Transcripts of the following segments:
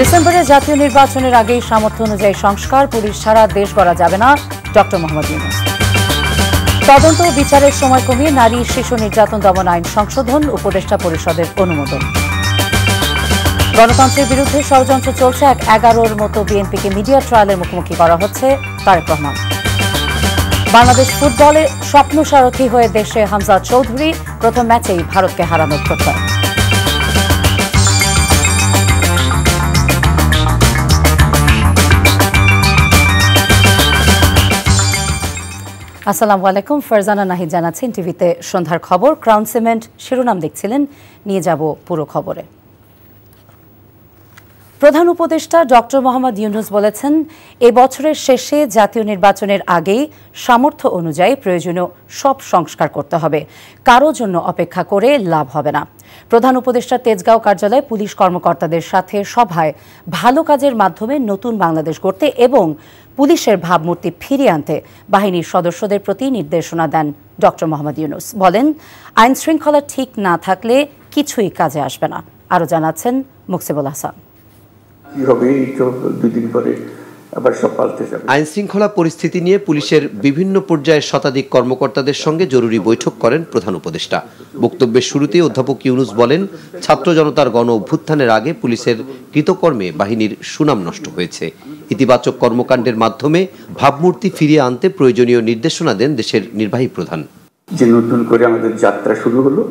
ডিসেম্বরে জাতীয় নির্বাচনের আগেই সামর্থ্য অনুযায়ী সংস্কার, পুলিশ ছাড়া দেশ গড়া যাবে না, ডক্টর মোহাম্মদ ইউনূস। তদন্ত ও বিচারের সময় কমিয়ে নারী শিশু নির্যাতন দমন আইন সংশোধন, উপদেষ্টা পরিষদের অনুমোদন। গণতন্ত্রের বিরুদ্ধে ষড়যন্ত্র চলছে, 11-র মতো বিএনপিকে মিডিয়া ট্রায়ালের মুখোমুখি করা হচ্ছে তারেক রহমান। বাংলাদেশ ফুটবলে স্বপ্ন সারথী হয়ে দেশে হামজা চৌধুরী, প্রথম ম্যাচেই ভারতকে হারানোর প্রত্যয়। আসসালামু আলাইকুম, ফারজানা নাহিদ জানাচ্ছেন টিভিতে সন্ধ্যার খবর। ক্রাউন সিমেন্ট শিরোনাম দেখছিলেন, নিয়ে যাব পুরো খবরে। প্রধান উপদেষ্টা ডক্টর মোহাম্মদ ইউনূস বলেছেন, এ বছরের শেষে জাতীয় নির্বাচনের আগেই সামর্থ্য অনুযায়ী প্রয়োজনীয় সব সংস্কার করতে হবে, কারো জন্য অপেক্ষা করে লাভ হবে না। প্রধান উপদেষ্টা তেজগাঁও কার্যালয়ে পুলিশ কর্মকর্তাদের সাথে সভায় ভালো কাজের মাধ্যমে নতুন বাংলাদেশ গড়তে এবং পুলিশের ভাবমূর্তি ফিরিয়ে আনতে বাহিনীর সদস্যদের প্রতি নির্দেশনা দেন ডক্টর মোহাম্মদ ইউনূস। বলেন, আইন শৃঙ্খলা ঠিক না থাকলে কিছুই কাজে আসবে না। আরও জানাচ্ছেন মুকসিবুল হাসান। আইন শৃঙ্খলা পরিস্থিতি নিয়ে পুলিশের বিভিন্ন পর্যায়ের শতাধিক কর্মকর্তাদের সঙ্গে জরুরি বৈঠক করেন প্রধান উপদেষ্টা। বক্তব্যের শুরুতেই অধ্যাপক ইউনূস বলেন, ছাত্র জনতার গণ অভ্যুত্থানের আগে পুলিশের কৃতকর্মে বাহিনীর সুনাম নষ্ট হয়েছে। ইতিবাচক কর্মকাণ্ডের মাধ্যমে ভাবমূর্তি ফিরিয়ে আনতে প্রয়োজনীয় নির্দেশনা দেন দেশের নির্বাহী প্রধান। যে নতুন করে আমাদের যাত্রা শুরু হলো,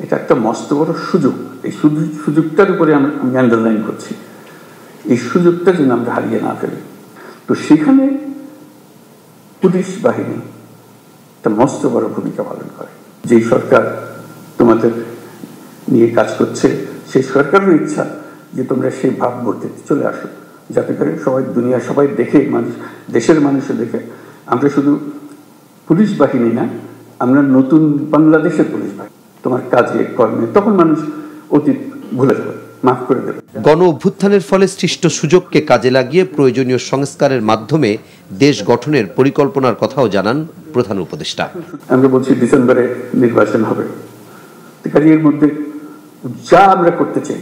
এটা একটা মস্ত বড় সুযোগ। এই সুযোগটার উপরে আমি আন্ডারলাইন করছি, এই সুযোগটা যেন আমরা হারিয়ে না ফেলি। তো সেখানে পুলিশ বাহিনী একটা মস্ত বড় ভূমিকা পালন করে। যেই সরকার তোমাদের নিয়ে কাজ করছে, সেই সরকারের ইচ্ছা যে তোমরা সেই ভাবমূর্তিতে চলে আসো, যাতে করে সবাই দুনিয়া সবাই দেখে, মানুষ দেশের মানুষও দেখে আমরা শুধু পুলিশ বাহিনী না, আমরা নতুন বাংলাদেশের পুলিশ বাহিনী। তোমার কাজে কর্মে তখন মানুষ অতীত ভুলে যাবে, মাফ করে দেবে। গণ অভ্যুত্থানের ফলে সৃষ্ট সুযোগকে কাজে লাগিয়ে প্রয়োজনীয় সংস্কারের মাধ্যমে দেশ গঠনের পরিকল্পনার কথাও জানান প্রধান উপদেষ্টা। আমরা বলছি ডিসেম্বরে নির্বাচন হবে, এর মধ্যে যা আমরা করতে চাই,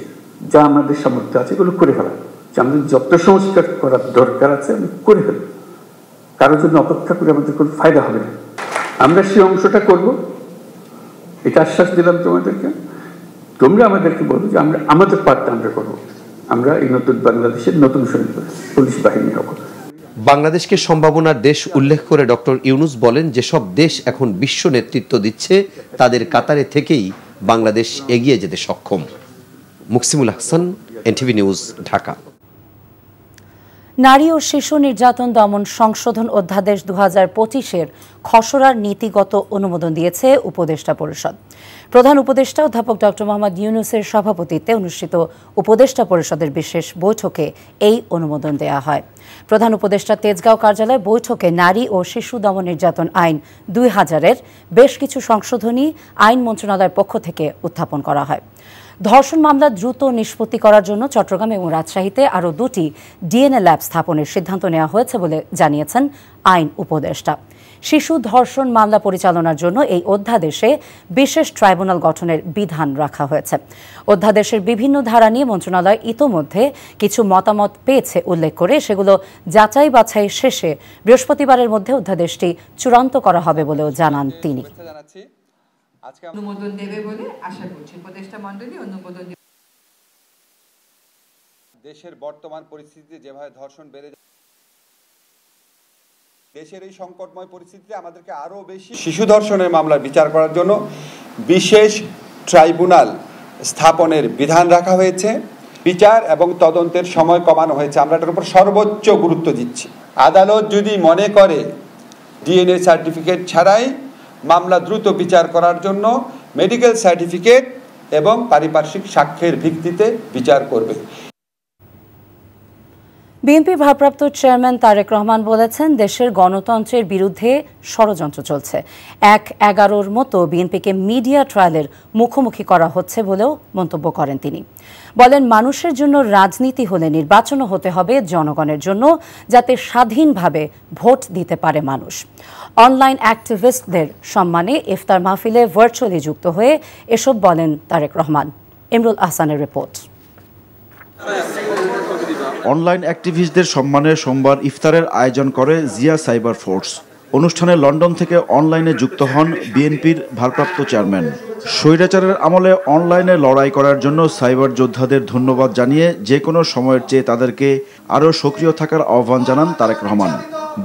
যা আমাদের সামর্থ্য আছে এগুলো করে ফেলা। আমাদের যত সংস্কার করার দরকার আছে আমি করে ফেলি, কারোর জন্য অপেক্ষা করে আমাদের কোনো ফায়দা হবে না। আমরা সেই অংশটা করব, এটা আশ্বাস দিলাম তোমাদেরকে। তোমরা আমাদেরকে বলো যে আমরা আমাদের পার্টটা আমরা করবো। আমরা এই নতুন বাংলাদেশের নতুন সৈনিক পুলিশ বাহিনী হব। বাংলাদেশকে সম্ভাবনার দেশ উল্লেখ করে ডক্টর ইউনূস বলেন, যেসব দেশ এখন বিশ্ব নেতৃত্ব দিচ্ছে তাদের কাতারে থেকেই বাংলাদেশ এগিয়ে যেতে সক্ষম। মুকসিবুল হাসান, এনটিভি নিউজ, ঢাকা। নারী ও শিশু নির্যাতন দমন সংশোধন অধ্যাদেশ 2025-এর খসড়ার নীতিগত অনুমোদন দিয়েছে উপদেষ্টা পরিষদ। প্রধান উপদেষ্টা অধ্যাপক ডক্টর মোহাম্মদ ইউনূসের সভাপতিত্বে অনুষ্ঠিত উপদেষ্টা পরিষদের বিশেষ বৈঠকে এই অনুমোদন দেওয়া হয়। প্রধান উপদেষ্টা তেজগাঁও কার্যালয়ে বৈঠকে নারী ও শিশু দমন নির্যাতন আইন 2000-এর বেশ কিছু সংশোধনী আইন মন্ত্রণালয়ের পক্ষ থেকে উত্থাপন করা হয়। ধর্ষণ মামলা দ্রুত নিষ্পত্তি করার জন্য চট্টগ্রাম এবং রাজশাহীতে আরও 2টি ডিএনএ ল্যাব স্থাপনের সিদ্ধান্ত নেওয়া হয়েছে বলে জানিয়েছেন আইন উপদেষ্টা। শিশু ধর্ষণ মামলা পরিচালনার জন্য এই অধ্যাদেশে বিশেষ ট্রাইব্যুনাল গঠনের বিধান রাখা হয়েছে। অধ্যাদেশের বিভিন্ন ধারা নিয়ে মন্ত্রণালয় ইতোমধ্যে কিছু মতামত পেয়েছে উল্লেখ করে সেগুলো যাচাই বাছাই শেষে বৃহস্পতিবারের মধ্যে অধ্যাদেশটি চূড়ান্ত করা হবে বলেও জানান তিনি। অনুমোদন দেবে বলে আশা করছি, উপদেষ্টা মণ্ডলী অনুমোদন দেবে। দেশের বর্তমান পরিস্থিতিতে যেভাবে ধর্ষণ বেড়ে যাচ্ছে, দেশের এই সংকটময় পরিস্থিতিতে আমাদেরকে আরো বেশি শিশু ধর্ষণের মামলার বিচার করার জন্য বিশেষ ট্রাইব্যুনাল স্থাপনের বিধান রাখা হয়েছে। বিচার এবং তদন্তের সময় কমানো হয়েছে। আমরা এটার উপর সর্বোচ্চ গুরুত্ব দিচ্ছি। আদালত যদি মনে করে ডিএনএ সার্টিফিকেট ছাড়াই মামলা দ্রুত বিচার করার জন্য মেডিকেল সার্টিফিকেট এবং পারিপার্শ্বিক সাক্ষ্যের ভিত্তিতে বিচার করবে। বিএনপির ভারপ্রাপ্ত চেয়ারম্যান তারেক রহমান বলেছেন, দেশের গণতন্ত্রের বিরুদ্ধে ষড়যন্ত্র চলছে। 11-র মতো বিএনপিকে মিডিয়া ট্রায়ালের মুখোমুখি করা হচ্ছে বলেও মন্তব্য করেন তিনি। বলেন, মানুষের জন্য রাজনীতি হলে নির্বাচনও হতে হবে জনগণের জন্য, যাতে স্বাধীনভাবে ভোট দিতে পারে মানুষ। অনলাইন অ্যাক্টিভিস্টদের সম্মানে ইফতার মাহফিলে ভার্চুয়ালি যুক্ত হয়ে এসব বলেন তারেক রহমান। ইমরুল আহসানের রিপোর্ট। অনলাইন অ্যাক্টিভিস্টদের সম্মানে সোমবার ইফতারের আয়োজন করে জিয়া সাইবার ফোর্স। অনুষ্ঠানে লন্ডন থেকে অনলাইনে যুক্ত হন বিএনপির ভারপ্রাপ্ত চেয়ারম্যান। স্বৈরাচারের আমলে অনলাইনে লড়াই করার জন্য সাইবার যোদ্ধাদের ধন্যবাদ জানিয়ে যে কোনো সময়ের চেয়ে তাদেরকে আরও সক্রিয় থাকার আহ্বান জানান তারেক রহমান।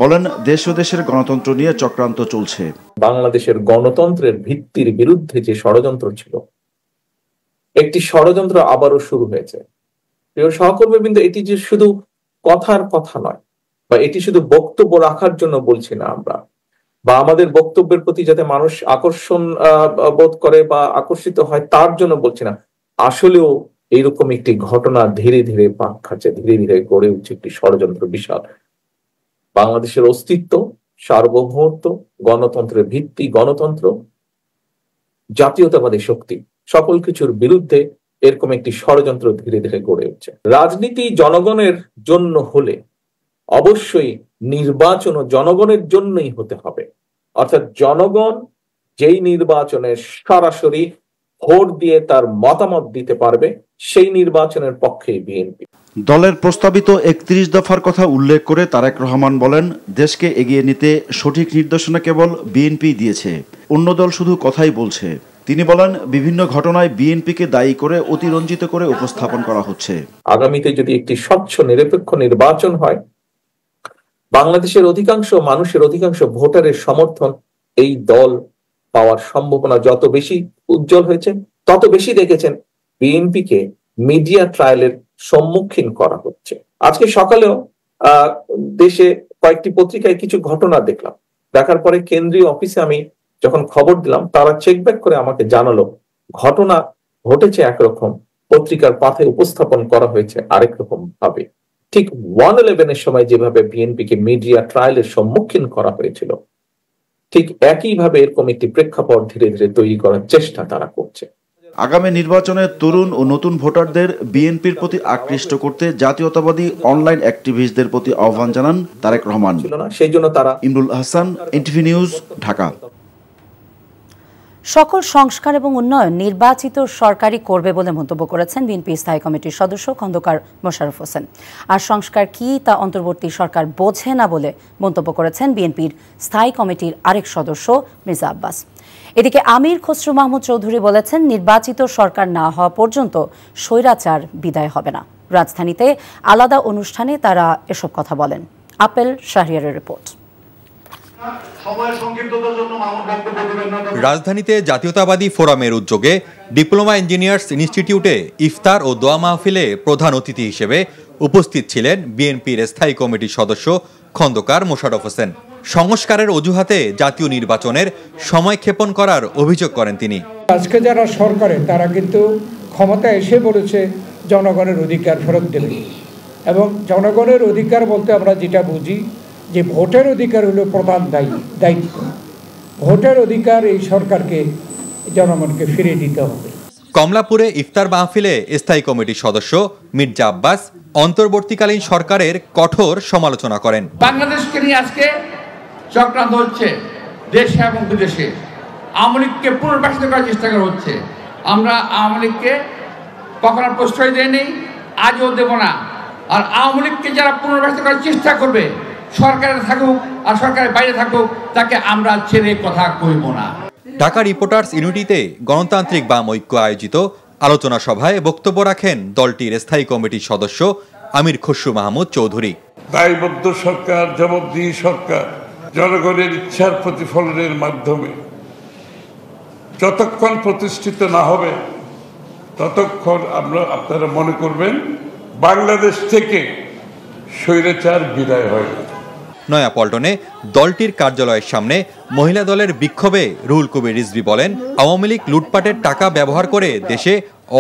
বলেন, দেশ ও দেশের গণতন্ত্র নিয়ে চক্রান্ত চলছে। বাংলাদেশের গণতন্ত্রের ভিত্তির বিরুদ্ধে যে ষড়যন্ত্র ছিল, একটি ষড়যন্ত্র আবারও শুরু হয়েছে। প্রিয় সহকর্মীবৃন্দ, এটি যে শুধু কথার কথা নয়, বা এটি শুধু বক্তব্য রাখার জন্য বলছি না আমরা, বা আমাদের বক্তব্যের প্রতি যাতে মানুষ আকর্ষণ বোধ করে বা আকর্ষিত হয় তার জন্য বলছি না। আসলেও এইরকম একটি ঘটনা ধীরে ধীরে পাক খাচ্ছে, ধীরে ধীরে গড়ে উঠছে একটি ষড়যন্ত্র বিশাল। বাংলাদেশের অস্তিত্ব, সার্বভৌমত্ব, গণতন্ত্রের ভিত্তি, গণতন্ত্র, জাতীয়তাবাদী শক্তি, সকল কিছুর বিরুদ্ধে এরকম একটি ষড়যন্ত্র ধীরে ধীরে গড়ে উঠছে। রাজনীতি জনগণের জন্য হলে অবশ্যই নির্বাচনও জনগণের জন্যই হতে হবে। অর্থাৎ জনগণ যেই নির্বাচনে সরাসরি ভোট দিয়ে তার মতামত দিতে পারবে, সেই নির্বাচনের পক্ষেই বিএনপি। দলের প্রস্তাবিত ৩১ দফার কথা উল্লেখ করে তারেক রহমান বলেন, দেশকে এগিয়ে নিতে সঠিক নির্দেশনা কেবল বিএনপি দিয়েছে, অন্য দল শুধু কথাই বলছে। তিনি বলেন, বিভিন্ন ঘটনায় বিএনপিকে দায়ী করে অতিরঞ্জিত করে উপস্থাপন করা হচ্ছে। আগামীতে যদি একটি স্বচ্ছ নিরপেক্ষ নির্বাচন হয়, বাংলাদেশের অধিকাংশ মানুষের, অধিকাংশ ভোটারের সমর্থন এই দল পাওয়ার সম্ভাবনা যত বেশি উজ্জ্বল হয়েছে, তত বেশি দেখেছেন বিএনপিকে মিডিয়া ট্রায়ালের সম্মুখীন করা হচ্ছে। আজকে সকালেও দেশে কয়েকটি পত্রিকায় কিছু ঘটনা দেখলাম। দেখার পরে কেন্দ্রীয় অফিসে আমি যখন খবর দিলাম, তারা চেক ব্যাক করে আমাকে জানালো ঘটনা ঘটেছে একরকম, পত্রিকার পাথে উপস্থাপন করা হয়েছে আরেক রকম ভাবে। ঠিক 1/11 সময় যেভাবে বিএনপিকে মিডিয়া ট্রায়ালের সম্মুখীন করা হয়েছিল, ঠিক একইভাবে এরকম একটি প্রেক্ষাপট ধীরে ধীরে তৈরি করার চেষ্টা তারা করছে। আগামী নির্বাচনে তরুণ ও নতুন ভোটারদের বিএনপির প্রতি আকৃষ্ট করতে জাতীয়তাবাদী অনলাইন অ্যাক্টিভিস্টদের প্রতি আহ্বান জানান তারেক রহমান। সেই জন্য তারা ইমরুল হাসান, এনটিভি নিউজ, ঢাকা। সকল সংস্কার এবং উন্নয়ন নির্বাচিত সরকারই করবে বলে মন্তব্য করেছেন বিএনপি স্থায়ী কমিটির সদস্য খন্দকার মোশাররফ হোসেন। আর সংস্কার কি তা অন্তর্বর্তী সরকার বোঝে না বলে মন্তব্য করেছেন বিএনপির স্থায়ী কমিটির আরেক সদস্য মির্জা আব্বাস। এদিকে আমির খসরু মাহমুদ চৌধুরী বলেছেন, নির্বাচিত সরকার না হওয়া পর্যন্ত স্বৈরাচার বিদায় হবে না। রাজধানীতে আলাদা অনুষ্ঠানে তারা এসব কথা বলেন। আপেল শাহরিয়ারের রিপোর্ট। রাজধানীতে জাতীয়তাবাদী ফোরামের উদ্যোগে ডিপ্লোমা ইঞ্জিনিয়ার্স ইনস্টিটিউটে ইফতার ও দোয়া মাহফিলে প্রধান অতিথি হিসেবে উপস্থিত ছিলেন বিএনপির স্থায়ী কমিটির সদস্য খন্দকার মোশাররফ হোসেন। সংস্কারের অজুহাতে জাতীয় নির্বাচনের সময় ক্ষেপণ করার অভিযোগ করেন তিনি। আজকে যারা সরকারে, তারা কিন্তু ক্ষমতা এসে বলেছে জনগণের অধিকার ফেরত দেবে, এবং জনগণের অধিকার বলতে আমরা যেটা বুঝি যে ভোটের অধিকার হলো প্রধান দায়িত্ব। ভোটের অধিকার এই সরকারকে, জনগণকে ফিরিয়ে দিতে হবে। কমলাপুরে ইফতার মাহফিলে স্থায়ী কমিটির সদস্য মির্জা আব্বাস অন্তর্বর্তীকালীন সরকারের কঠোর সমালোচনা করেন। বাংলাদেশকে নিয়ে আজকে চক্রান্ত হচ্ছে, দেশে এবং বিদেশে আওয়ামী লীগকে পুনর্বাসিত করার চেষ্টা করা হচ্ছে। আমরা আওয়ামী লীগকে কখনো প্রশ্রয় দেয়নি, আজও দেব না। আর আওয়ামী লীগকে যারা পুনর্বাসিত করার চেষ্টা করবে, সরকারে থাকুক আর সরকারের বাইরে থাকুক, তাকে আমরা ছেড়ে কথা কইব না। ঢাকা রিপোর্টার্স ইউনিটিতে গণতান্ত্রিক বাম ঐক্য আয়োজিত আলোচনা সভায় বক্তব্য রাখেন দলটির স্থায়ী কমিটির সদস্য আমির খসরু মাহমুদ চৌধুরী। দায়বদ্ধ সরকার, জবাবদিহি সরকার, জনগণের ইচ্ছার প্রতিফলনের মাধ্যমে যতক্ষণ প্রতিষ্ঠিত না হবে, ততক্ষণ আপনারা মনে করবেন বাংলাদেশ থেকে স্বৈরাচার বিদায় হয়। নয়াপল্টনে দলটির কার্যালয়ের সামনে মহিলা দলের বিক্ষোভে রুহুল কবির রিজভী বলেন, আওয়ামী লীগ লুটপাটের টাকা ব্যবহার করে দেশে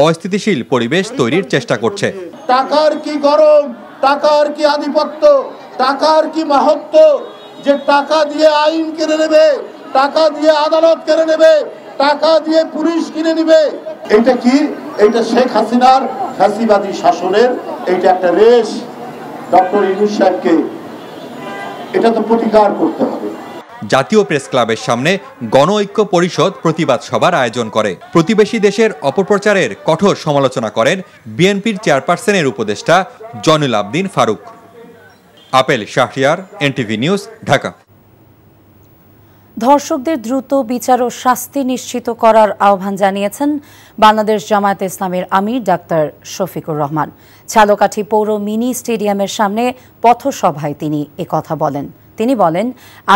অস্থিতিশীল পরিবেশ তৈরির চেষ্টা করছে। টাকার কি গরম, টাকার কি আধিপত্য, টাকার কি মাহাত্ম, যে টাকা দিয়ে আইন কিনে নেবে, টাকা দিয়ে আদালত কিনে নেবে, টাকা দিয়ে পুলিশ কিনে নেবে। এটা কি? এটা শেখ হাসিনার ফ্যাসিবাদী শাসনের এটা একটা রেশ। ডক্টর ইউনূস সাহেবকে এটা তো প্রতিকার করতে হবে। জাতীয় প্রেস ক্লাবের সামনে গণ ঐক্য পরিষদ প্রতিবাদ সভার আয়োজন করে। প্রতিবেশী দেশের অপপ্রচারের কঠোর সমালোচনা করেন বিএনপির চেয়ারপারসনের উপদেষ্টা জয়নুল আবদিন ফারুক। Apel Shahriar, NTV news, Dhaka. ধর্ষকদের দ্রুত বিচার ও শাস্তি নিশ্চিত করার আহ্বান জানিয়েছেন বাংলাদেশ জামায়াতে ইসলামীর আমির ডাক্তার শফিকুর রহমান। ঝালকাঠি পৌর মিনি স্টেডিয়ামের সামনে পথসভায় তিনি একথা বলেন। তিনি বলেন,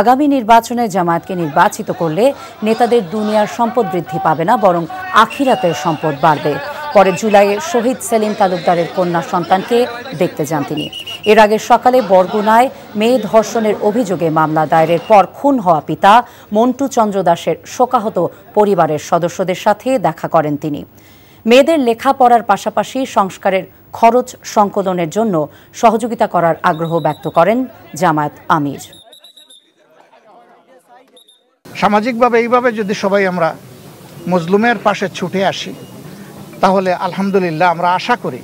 আগামী নির্বাচনে জামায়াতকে নির্বাচিত করলে নেতাদের দুনিয়ার সম্পদ বৃদ্ধি পাবে না, বরং আখিরাতের সম্পদ বাড়বে। পরে জুলাইয়ে শহীদ সেলিম তালুকদারের কন্যা সন্তানকে দেখতে যান তিনি। এর আগে সকালে বরগুনায় মেয়ে ধর্ষণের অভিযোগে মামলা দায়েরের পর খুন হওয়া পিতা মন্টু চন্দ্র দাসের শোকাহত পরিবারের সদস্যদের সাথে দেখা করেন তিনি। মেয়েদের লেখাপড়ার পাশাপাশি সংস্কারের খরচ সংকলনের জন্য সহযোগিতা করার আগ্রহ ব্যক্ত করেন জামায়াত আমির। সামাজিকভাবে এইভাবে যদি সবাই আমরা মজলুমের পাশে ছুটে আসি, তাহলে আলহামদুলিল্লাহ আমরা আশা করি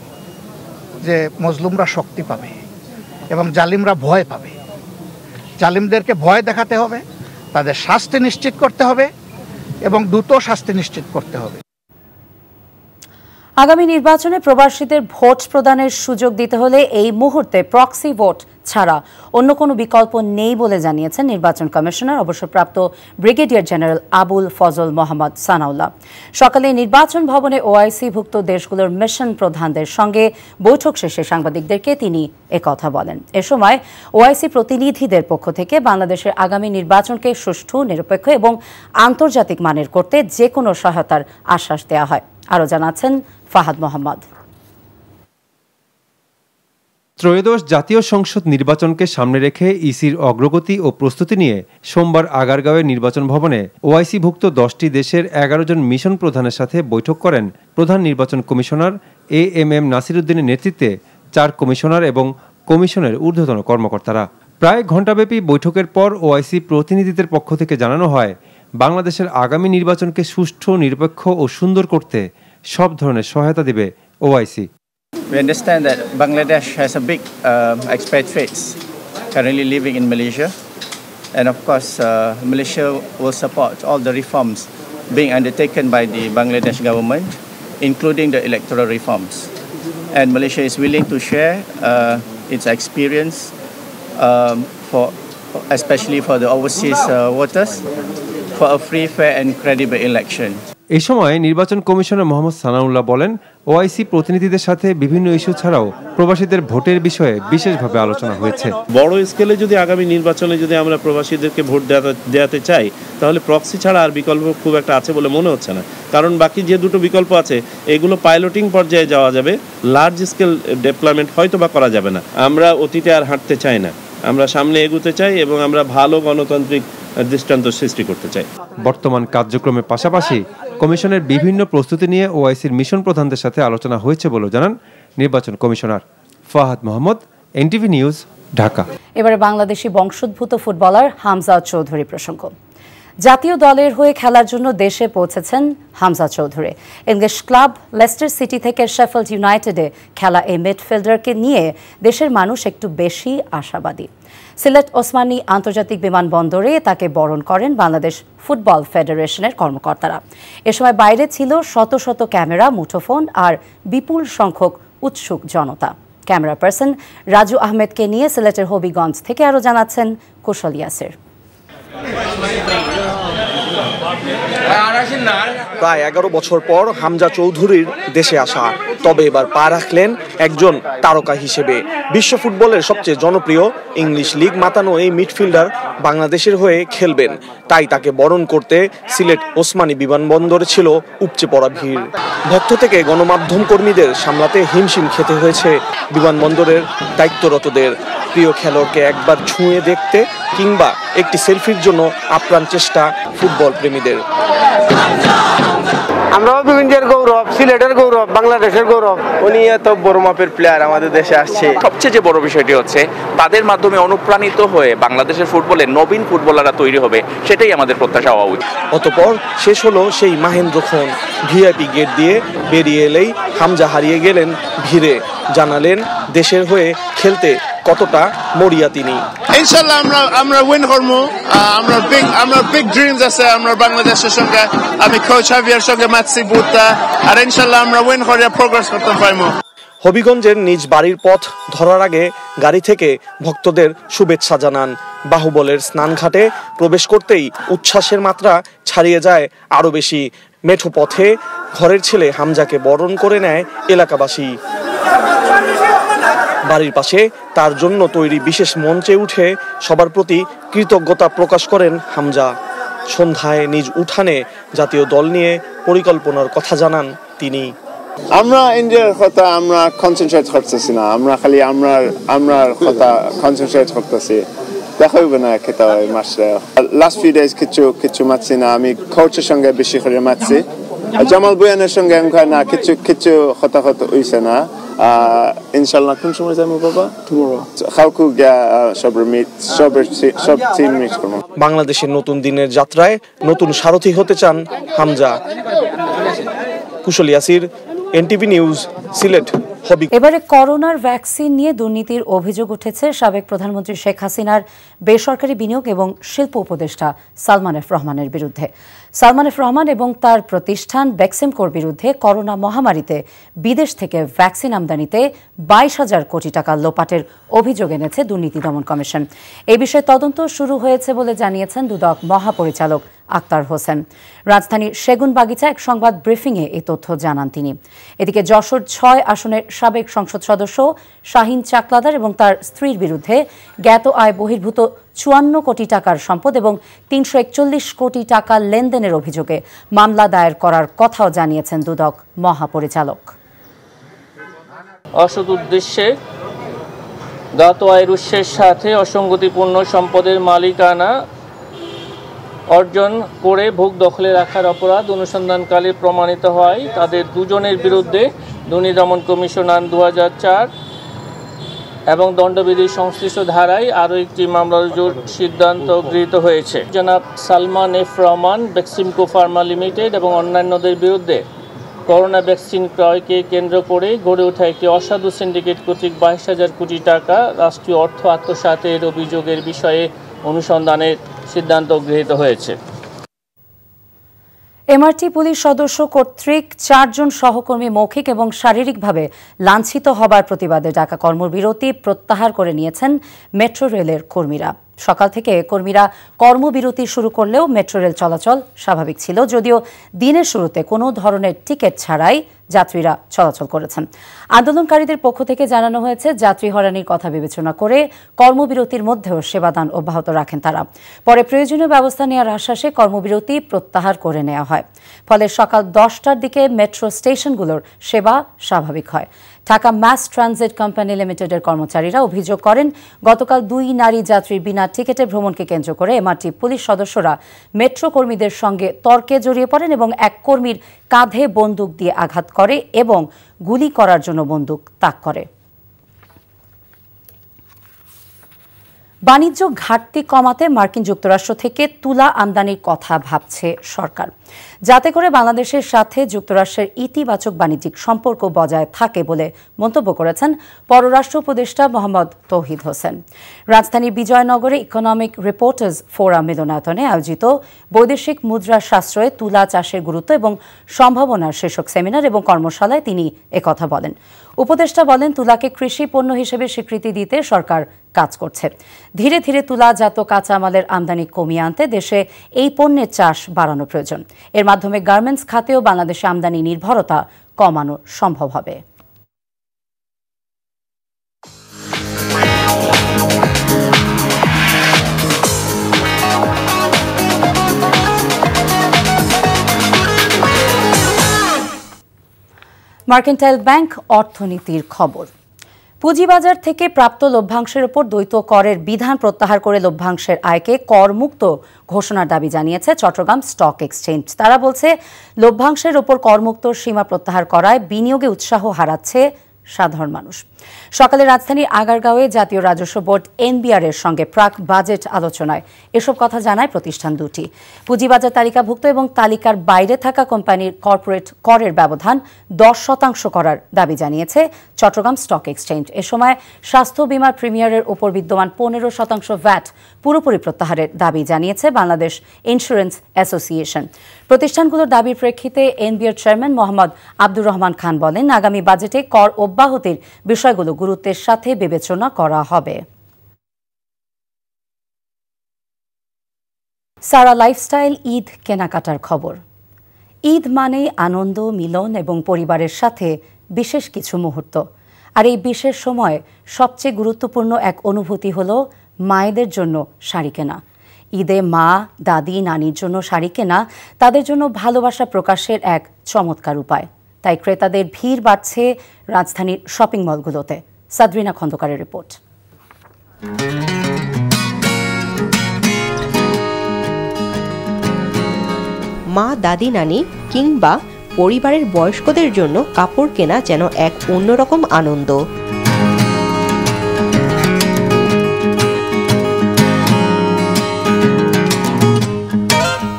যে মজলুমরা শক্তি পাবে এবং জালিমরা ভয় পাবে। জালিমদেরকে ভয় দেখাতে হবে, তাদের শাস্তি নিশ্চিত করতে হবে এবং দ্রুত শাস্তি নিশ্চিত করতে হবে। আগামী নির্বাচনে প্রবাসীদের ভোট প্রদানের সুযোগ দিতে হলে এই মুহূর্তে প্রক্সি ভোট ছাড়া অন্য কোনো বিকল্প নেই বলে জানিয়েছেন নির্বাচন কমিশনার অবসরপ্রাপ্ত ব্রিগেডিয়ার জেনারেল আবুল ফজল মোহাম্মদ সানাউল্লাহ। সকালে নির্বাচন ভবনে ওআইসিভুক্ত দেশগুলোর মিশন প্রধানদের সঙ্গে বৈঠক শেষে সাংবাদিকদেরকে তিনি একথা বলেন। এ সময় ওআইসি প্রতিনিধিদের পক্ষ থেকে বাংলাদেশের আগামী নির্বাচনকে সুষ্ঠু, নিরপেক্ষ এবং আন্তর্জাতিক মানের করতে যে কোনো সহায়তার আশ্বাস দেওয়া হয়। আরও জানাচ্ছেন ফাহাদ মোহাম্মদ। ত্রয়োদশ জাতীয় সংসদ নির্বাচনকে সামনে রেখে ইসির অগ্রগতি ও প্রস্তুতি নিয়ে সোমবার আগারগাঁওয়ের নির্বাচন ভবনে ওআইসিভুক্ত 10টি দেশের 11 জন মিশন প্রধানের সাথে বৈঠক করেন প্রধান নির্বাচন কমিশনার এএমএম নাসির উদ্দিনের নেতৃত্বে 4 কমিশনার এবং কমিশনের ঊর্ধ্বতন কর্মকর্তারা। প্রায় ঘণ্টাব্যাপী বৈঠকের পর ওআইসি প্রতিনিধিদের পক্ষ থেকে জানানো হয়, বাংলাদেশের আগামী নির্বাচনকে সুষ্ঠু, নিরপেক্ষ ও সুন্দর করতে সব ধরনের সহায়তা দেবে OIC. We understand that Bangladesh has a big expatriates currently living in Malaysia, and of course Malaysia will support all the reforms being undertaken by the Bangladesh government, including the electoral reforms. And Malaysia is willing to share its experience especially for the overseas voters for a free, fair and credible election. এই সময় নির্বাচন commissioner Mohammad Sanaullah বলেন, OIC প্রতিনিধিদের সাথে বিভিন্ন issue ছাড়াও প্রবাসীদের ভোটের বিষয়ে বিশেষভাবে আলোচনা হয়েছে। বড় স্কেলে যদি আগামী নির্বাচনে যদি আমরা প্রবাসীদেরকে ভোট দেওয়াতে চাই, তাহলে প্রক্সি ছাড়া আর বিকল্প খুব একটা আছে বলে মনে হচ্ছে না। কারণ বাকি যে দুটো বিকল্প আছে এগুলো পাইলটিং পর্যায়ে যাওয়া যাবে, লার্জ স্কেল ডেপ্লয়মেন্ট হয়তো বা করা যাবে না। আমরা অতীতে আর হাঁটতে চাই না, আমরা সামনে এগোতে চাই এবং আমরা ভালো গণতান্ত্রিক দৃষ্টান্ত সৃষ্টি করতে চাই। বর্তমান কার্যক্রমের পাশাপাশি কমিশনের বিভিন্ন প্রস্তুতি নিয়ে ওআইসির মিশন প্রধানদের সাথে আলোচনা হয়েছে বলে জানান নির্বাচন commissioner. Fahad Mohammad, NTV news, Dhaka. এবারে বাংলাদেশি বংশোদ্ভূত ফুটবলার হামজা চৌধুরী প্রসঙ্গ। জাতীয় দলের হয়ে খেলার জন্য দেশে পৌঁছেছেন Hamza Chowdhury. English club Leicester city থেকে শেফিল্ড ইউনাইটেডে খেলা এই মিডফিল্ডারকে নিয়ে দেশের মানুষ একটু বেশি আশাবাদী। সিলেট ওসমানী আন্তর্জাতিক বিমানবন্দরে তাকে বরণ করেন বাংলাদেশ ফুটবল ফেডারেশনের কর্মকর্তারা। এ সময় বাইরে ছিল শত শত ক্যামেরা, মুঠোফোন আর বিপুল সংখ্যক উৎসুক জনতা। ক্যামেরা পার্সন রাজু আহমেদকে নিয়ে সিলেটের হবিগঞ্জ থেকে আরও জানাচ্ছেন কুশল ইয়াসের। প্রায় 11 বছর পর হামজা চৌধুরীর দেশে আসা, তবে এবার পা রাখলেন একজন তারকা হিসেবে। বিশ্ব ফুটবলের সবচেয়ে জনপ্রিয় ইংলিশ লিগ মাতানো এই মিডফিল্ডার বাংলাদেশের হয়ে খেলবেন, তাই তাকে বরণ করতে সিলেট ওসমানী বিমানবন্দরে ছিল উপচে পড়া ভিড়। ভক্ত থেকে গণমাধ্যম কর্মীদের সামলাতে হিমশিম খেতে হয়েছে বিমানবন্দরের দায়িত্বরতদের। প্রিয় খেলোয়াড়কে একবার ছুঁয়ে দেখতে কিংবা একটি সেলফির জন্য আপ্রাণ চেষ্টা ফুটবল প্রেমীদের। আমরাও বিভিন্নের গৌরব, সিলেটের গৌরব, বাংলাদেশের গৌরব। উনি এত বড় মাপের প্লেয়ার আমাদের দেশে আসছে। সবচেয়ে যে বড় বিষয়টি হচ্ছে তাদের মাধ্যমে অনুপ্রাণিত হয়ে বাংলাদেশের ফুটবলে নবীন ফুটবলাররা তৈরি হবে, সেটাই আমাদের প্রত্যাশা হওয়া উচিত। অতঃপর শেষ হলো সেই মাহেন্দ্রক্ষণ। ভিআইপি গেট দিয়ে বেরিয়ে এলেই হামজা হারিয়ে গেলেন ভিড়ে। জানালেন দেশের হয়ে খেলতে কতটা মরিয়া তিনি। ইনশাআল্লাহ আমরা উইন করব। আমরা বিগ ড্রিমস আছে আমরা বাংলাদেশের সঙ্গে। আমি কোচ হাভিয়ার সঙ্গে ম্যাচি বুতা আর ইনশাআল্লাহ আমরা উইন করে প্রোগ্রেস করতে পারবো। হবিগঞ্জের নিজ বাড়ির পথ ধরার আগে গাড়ি থেকে ভক্তদের শুভেচ্ছা জানান। বাহুবলের স্নানঘাটে প্রবেশ করতেই উচ্ছ্বাসের মাত্রা ছাড়িয়ে যায় আরো বেশি। মেঠো পথে ঘরের ছেলে হামজাকে বরণ করে নেয় এলাকাবাসী। বাড়ির পাশে তার জন্য তৈরি বিশেষ মঞ্চে উঠে সবার প্রতি কৃতজ্ঞতা প্রকাশ করেন হামজা। সন্ধ্যায় নিজ উঠানে জাতীয় দল নিয়ে পরিকল্পনার কথা জানান তিনি। আমরা ইন্ডিয়ার কথা আমরা কনসেন্ট্রেট করতেছি না, আমরা খালি আমরা কথা কনসেন্ট্রেট করতেছি। দেখা হবে না খেতে হয় মাসে। লাস্ট ফিউ ডেজ কিছু মারছি না, আমি কোচের সঙ্গে বেশি করে মারছি। জামাল বুয়ানের সঙ্গে আমি না কিছু কথা হইছে না। ইনশাল্লাহ কোন সময় যাবো বাবা? টুমরো কালকে সব টিম মিট করবো। বাংলাদেশের নতুন দিনের যাত্রায় নতুন সারথি হতে চান হামজা। কুশল ইয়াসির, এনটিভি নিউজ, সিলেট। এবারে করোনার ভ্যাকসিন নিয়ে দুর্নীতির অভিযোগ উঠেছে সাবেক প্রধানমন্ত্রী শেখ হাসিনার বেসরকারি বিনিয়োগ এবং শিল্প উপদেষ্টা সালমান এফ রহমানের বিরুদ্ধে। সালমান এফ রহমান এবং তার প্রতিষ্ঠান বেক্সিমকোর বিরুদ্ধে করোনা মহামারীতে বিদেশ থেকে ভ্যাকসিন আমদানিতে 22,000 কোটি টাকা লোপাটের অভিযোগ এনেছে দুর্নীতি দমন কমিশন। এই বিষয়ে তদন্ত শুরু হয়েছে বলে জানিয়েছেন দুদক মহাপরিচালক আক্তার হোসেন। রাজধানীর সেগুনবাগিচা এক সংবাদ ব্রিফিংয়ে এই তথ্য জানান তিনি। এদিকে যশোর 6 আসনের সাবেক সংসদ সদস্য শাহিন চাকলাদার এবং তার স্ত্রীর বিরুদ্ধে জ্ঞাত আয় বহির্ভূত 54 কোটি টাকার সম্পদ এবং 341 কোটি টাকা লেনদেনের অভিযোগে মামলা দায়ের করার কথাও জানিয়েছেন দুদক মহাপরিচালক। অসৎ উদ্দেশ্যে জ্ঞাত আয়ের উৎসের সাথে অসঙ্গতিপূর্ণ সম্পদের মালিকানা অর্জন করে ভোগ দখলে রাখার অপরাধ অনুসন্ধানকালে প্রমাণিত হয় তাদের দুজনের বিরুদ্ধে দুর্নীতি দমন কমিশন আইন 2004 এবং দণ্ডবিধি সংশ্লিষ্ট ধারায় আরও একটি মামলা রুজুর সিদ্ধান্ত গৃহীত হয়েছে। জনাব Salman F Rahman, Beximco Pharma limited এবং অন্যান্যদের বিরুদ্ধে করোনা ভ্যাকসিন ক্রয়কে কেন্দ্র করে গড়ে ওঠা একটি অসাধু সিন্ডিকেট কর্তৃক 22,000 কোটি টাকা রাষ্ট্রীয় অর্থ আত্মসাতের অভিযোগের বিষয়ে অনুসন্ধানের সিদ্ধান্ত গৃহীত হয়েছে। এমআরটি পুলিশ সদস্য কর্তৃক 4 জন সহকর্মী মৌখিক এবং শারীরিকভাবে লাঞ্ছিত হবার প্রতিবাদে ডাকা কর্মবিরতি প্রত্যাহার করে নিয়েছেন মেট্রো রেলের কর্মীরা। সকাল থেকে কর্মীরা কর্মবিরতি শুরু করলেও মেট্রো রেল চলাচল স্বাভাবিক ছিল, যদিও দিনের শুরুতে কোনো ধরনের টিকিট ছাড়াই যাত্রীরা চলাচল করেছেন। আন্দোলনকারীদের পক্ষ থেকে জানানো হয়েছে যাত্রী হয়রানির কথা বিবেচনা করে কর্মবিরতির মধ্যেও সেবাদান অব্যাহত রাখেন তারা। পরে প্রয়োজনীয় ব্যবস্থা নেওয়ার আশ্বাসে কর্মবিরতি প্রত্যাহার করে নেওয়া হয়। ফলে সকাল 10টার দিকে মেট্রো স্টেশনগুলোর সেবা স্বাভাবিক হয়। ঢাকা ম্যাস ট্রানজিট কোম্পানি লিমিটেডের কর্মচারীরা অভিযোগ করেন, গতকাল 2 নারী যাত্রীর বিনা টিকিটে ভ্রমণকে কেন্দ্র করে এমআরটি পুলিশ সদস্যরা মেট্রো কর্মীদের সঙ্গে তর্কে জড়িয়ে পড়েন এবং এক কর্মীর কাঁধে বন্দুক দিয়ে আঘাত করে এবং গুলি করার জন্য বন্দুক তাক করে। বাণিজ্য ঘাটতি কমাতে মার্কিন যুক্তরাষ্ট্র থেকে তুলা আমদানির কথা ভাবছে সরকার, যাতে করে বাংলাদেশের সাথে যুক্তরাষ্ট্রের ইতিবাচক বাণিজ্যিক সম্পর্ক বজায় থাকে বলে মন্তব্য করেছেন পররাষ্ট্র উপদেষ্টা মোহাম্মদ তৌহিদ হোসেন। রাজধানীর বিজয়নগরে ইকোনমিক রিপোর্টার্স ফোরাম মিলনায়তনে আয়োজিত বৈদেশিক মুদ্রা সাশ্রয়ে তুলা চাষের গুরুত্ব এবং সম্ভাবনার শীর্ষক সেমিনার এবং কর্মশালায় তিনি একথা বলেন। উপদেষ্টা বলেন, তুলাকে কৃষি পণ্য হিসেবে স্বীকৃতি দিতে সরকার কাজ করছে। ধীরে ধীরে তুলাজাত কাঁচামালের আমদানি কমিয়ে আনতে দেশে এই পণ্যের চাষ বাড়ানো প্রয়োজন। এর মাধ্যমে গার্মেন্টস খাতেও বাংলাদেশে আমদানি নির্ভরতা কমানো সম্ভব হবে। মার্কেন্টাইল ব্যাংক অর্থনীতির খবর। পুঁজিবাজার থেকে প্রাপ্ত লভ্যাংশের উপর দ্বৈত করের বিধান প্রত্যাহার করে লভ্যাংশের আয়কে করমুক্ত ঘোষণার দাবি জানিয়েছে চট্টগ্রাম স্টক এক্সচেঞ্জ। তারা বলছে, লভ্যাংশের উপর করমুক্ত সীমা প্রত্যাহার করায় বিনিয়োগে উৎসাহ হারাচ্ছে সাধারণ মানুষ। সকালে রাজধানীর আগারগাঁওয়ে জাতীয় রাজস্ব বোর্ড এনবিআর এর সঙ্গে প্রাক বাজেট আলোচনায় এসব কথা জানায় প্রতিষ্ঠান দুটি। পুঁজিবাজার তালিকাভুক্ত এবং তালিকার বাইরে থাকা কোম্পানির কর্পোরেট করের ব্যবধান 10% করার দাবি জানিয়েছে চট্টগ্রাম স্টক এক্সচেঞ্জ। এ সময় স্বাস্থ্য বিমার প্রিমিয়ারের উপর বিদ্যমান 15% ভ্যাট পুরোপুরি প্রত্যাহারের দাবি জানিয়েছে বাংলাদেশ ইন্স্যুরেন্স অ্যাসোসিয়েশন। প্রতিষ্ঠানগুলোর দাবির প্রেক্ষিতে এনবিআর চেয়ারম্যান মোহাম্মদ আব্দুর রহমান খান বলেন, আগামী বাজেটে কর অব্যাহতির বিষয়গুলো গুরুত্বের সাথে বিবেচনা করা হবে। সারা লাইফস্টাইল ঈদ কেনাকাটার খবর। ঈদ মানেই আনন্দ, মিলন এবং পরিবারের সাথে বিশেষ কিছু মুহূর্ত। আর এই বিশেষ সময় সবচেয়ে গুরুত্বপূর্ণ এক অনুভূতি হলো মায়েদের জন্য শাড়ি কেনা। ঈদে মা, দাদি, নানির জন্য শাড়ি কেনা তাদের জন্য ভালোবাসা প্রকাশের এক চমৎকার উপায়। তাই ক্রেতাদের ভিড় বাড়ছে রাজধানীর শপিং মলগুলোতে। সাদরিনা খন্দকারের রিপোর্ট। মা, দাদি, নানি কিংবা পরিবারের বয়স্কদের জন্য কাপড় কেনা যেন এক অন্যরকম আনন্দ।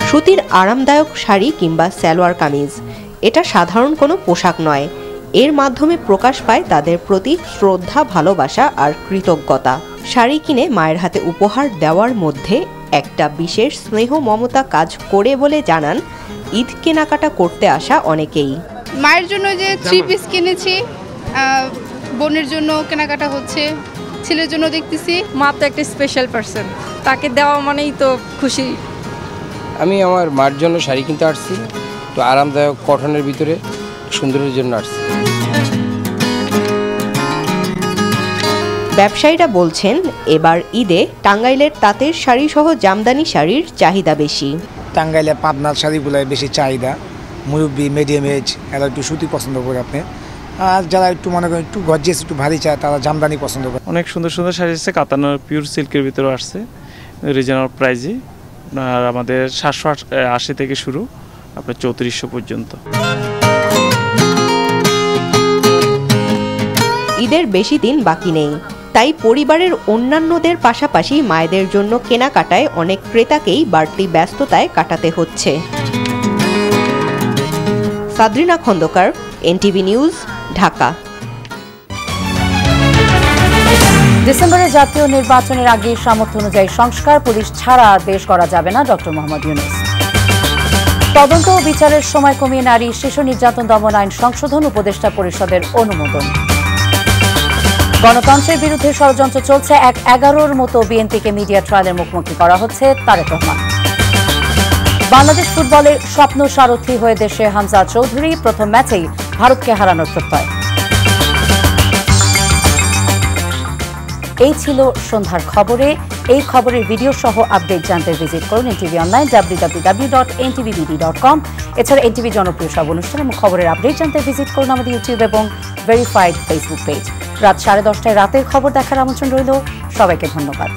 সুতির আরামদায়ক শাড়ি কিংবা সালোয়ার কামিজ, এটা সাধারণ কোনো পোশাক নয়। এর মাধ্যমে প্রকাশ পায় তাদের প্রতি শ্রদ্ধা, ভালোবাসা আর কৃতজ্ঞতা। শাড়ি কিনে মায়ের হাতে উপহার দেওয়ার মধ্যে একটা বিশেষ স্নেহ মমতা কাজ করে বলে জানান ঈদ কেনাকাটা করতে আসা অনেকেই। মায়ের জন্য যে 3 পিস কিনেছি, বোনের জন্য কেনাকাটা হচ্ছে, ছেলের জন্য দেখতেছি। মা তো একটা স্পেশাল পারসন, তাকে দেওয়া মানেই তো খুশি। আমি আমার মার জন্য শাড়ি কিনতে আসছি, তো আরামদায়ক কটনের ভিতরে, সুন্দরের জন্য আসছি। ব্যবসায়ীরা বলছেন এবার ঈদে টাঙ্গাইলের তাঁতের শাড়ি সহ জামদানি শাড়ির চাহিদা বেশি। টাঙ্গাইলে পাবনার শাড়িগুলোর বেশি চাহিদা। মুরব্বী, মিডিয়াম এজ এরা একটু সুতি পছন্দ করে আপনি, আর যারা একটু মনে করেন একটু গর্জিয়াস, একটু ভারী চায় তারা জামদানি পছন্দ করে। অনেক সুন্দর সুন্দর শাড়ি আসছে, কাতানোর পিওর সিল্কের ভিতরে আসছে রিজনেবল প্রাইজে। আর আমাদের 780 থেকে শুরু, আপনার 3400 পর্যন্ত। ঈদের বেশি দিন বাকি নেই, তাই পরিবারের অন্যান্যদের পাশাপাশি মায়েদের জন্য কেনাকাটায় অনেক ক্রেতাকেই বাড়তি ব্যস্ততায় কাটাতে হচ্ছে। সাদরিনা খন্দকার, এনটিভি নিউজ, ঢাকা। ডিসেম্বরে জাতীয় নির্বাচনের আগে সামর্থ্য অনুযায়ী সংস্কার, পুলিশ ছাড়া দেশ করা যাবে না, ডক্টর মোহাম্মদ ইউনূস। তদন্ত ও বিচারের সময় কমিয়ে নারী শিশু নির্যাতন দমন আইন সংশোধন, উপদেষ্টা পরিষদের অনুমোদন। গণতন্ত্রের বিরুদ্ধে ষড়যন্ত্র চলছে, 11-র মতো বিএনপিকে মিডিয়া ট্রায়ালের মুখোমুখি করা হচ্ছে তারেক রহমান। বাংলাদেশ ফুটবলের স্বপ্ন সারথি হয়ে দেশে হামজা চৌধুরী, প্রথম ম্যাচেই ভারতকে হারানোর প্রত্যয়। এই ছিল সন্ধ্যার খবরে। এই খবরের ভিডিও সহ আপডেট জানতে ভিজিট করুন এনটিভি অনলাইন www.ntvbd.com। এছাড়া এনটিভি জনপ্রিয় সব অনুষ্ঠান এবং খবরের আপডেট জানতে ভিজিট করুন আমাদের ইউটিউব এবং ভেরিফাইড ফেসবুক পেজ। রাত 10:30টায় রাতের খবর দেখার আমন্ত্রণ রইল। সবাইকে ধন্যবাদ।